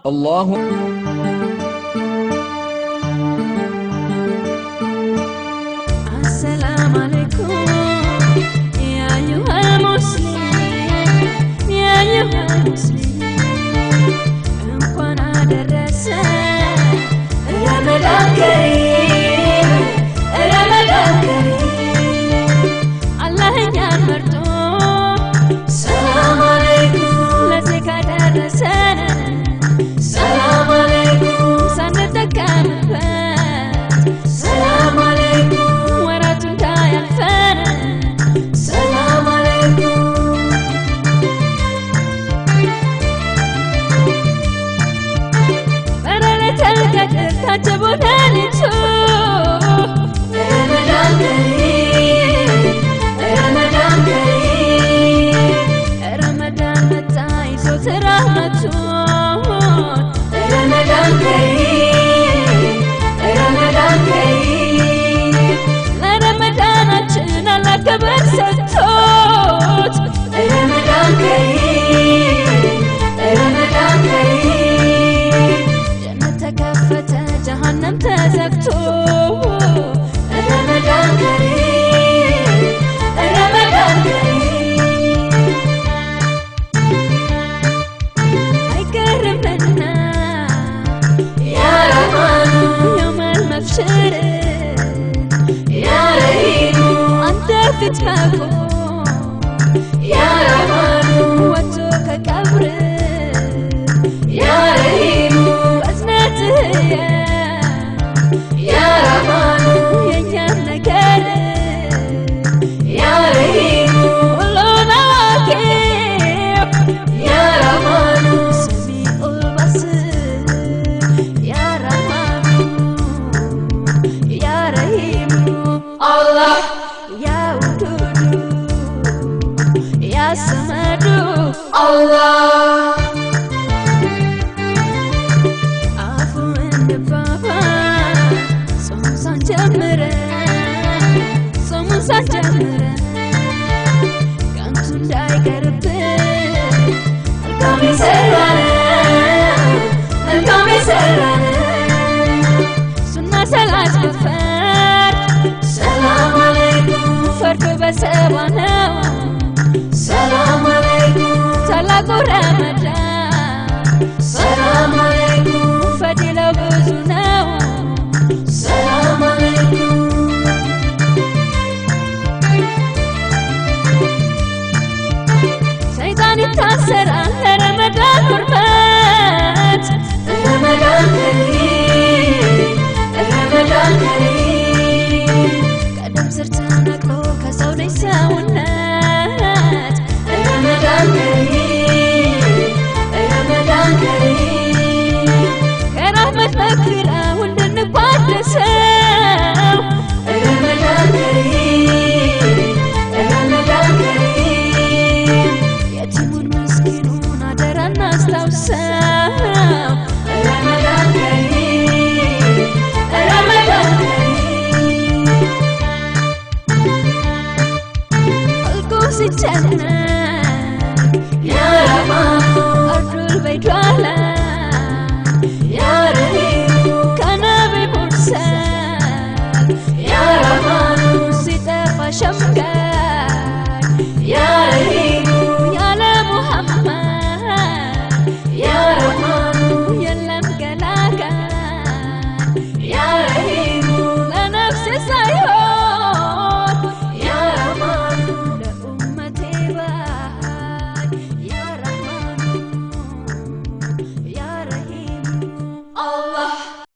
الله السلام عليكم يا أيها المسلمين يا أيها المسلمين እንኳን አደረሰን ረመዳን ከሪም ረመዳን ከሪም አላህ እኛን መርጦ ሰላም አለይኩም ለዚህ ካደረሰን ሰላም አለይኩም ሳንጠቀምበት ሰላም አለይኩም ወራቱን እንዳያልፈን ሰላም አለይኩም በለይለቱል ቀድር ታጅቦናል ረመዳን ከሪም ረመዳን ከሪም ረመዳን መጣ ይዞት ረህመቱን ረመዳን ከሪም ረመዳን ከሪም ለረመዳናችን አላህ ክብር ሰጥቶት ረመዳን ከሪም ረመዳን ከሪም ጀነት ተከፈተ ጀሃነም ተዘግቶ ረመዳን ከሪም ረመዳን ከሪም አይቀርምና ያ ረህማኑ የውመል መብሽር ያ ረሂሙ አንተ ፊት መቆም ያ ረህማኑ ወጥቶ ከቀብር ያ ረሂሙ በእዝነትህ ያ ረህማኑ የእኛን ነገር ያ ረሂሙ ሁሉን አዋቂ ያ ረህማኑ ሰሚዑል በሲር ያ ረህማኑ ያ ረሂሙ አላህ ያ ውዱዱ ያ ሰመዱ አላህ አፉ እንባባል ጾም ሳንጀምረን ከንቱ እንዳይቀርብን መልካም የሰራነው ሱና ሰላት ብፈርድ ሰላም አለይኩም ፈርዱ በሰባ ነው ሰላም አለይኩም ታላቁ ረመዳን ሰላም አለይኩም ፈዲለው ብዙ ነው ሰላም አለይኩም ሰይጣን ይታሰራል ለረመዳን ሁርመት ረመዳን ከሪም ረመዳን ከሪም ቀደም ስር ተነቅሎ ከሰው ልጅ ሰውነት ረመዳን ከሪም ረመዳን ከሪም ከራህመት መክፊራው እንድንቋደሰው ረመዳን ከሪም ረመዳን ከሪም የቲሙን ምስኪኑን አደራ እናስታውሰው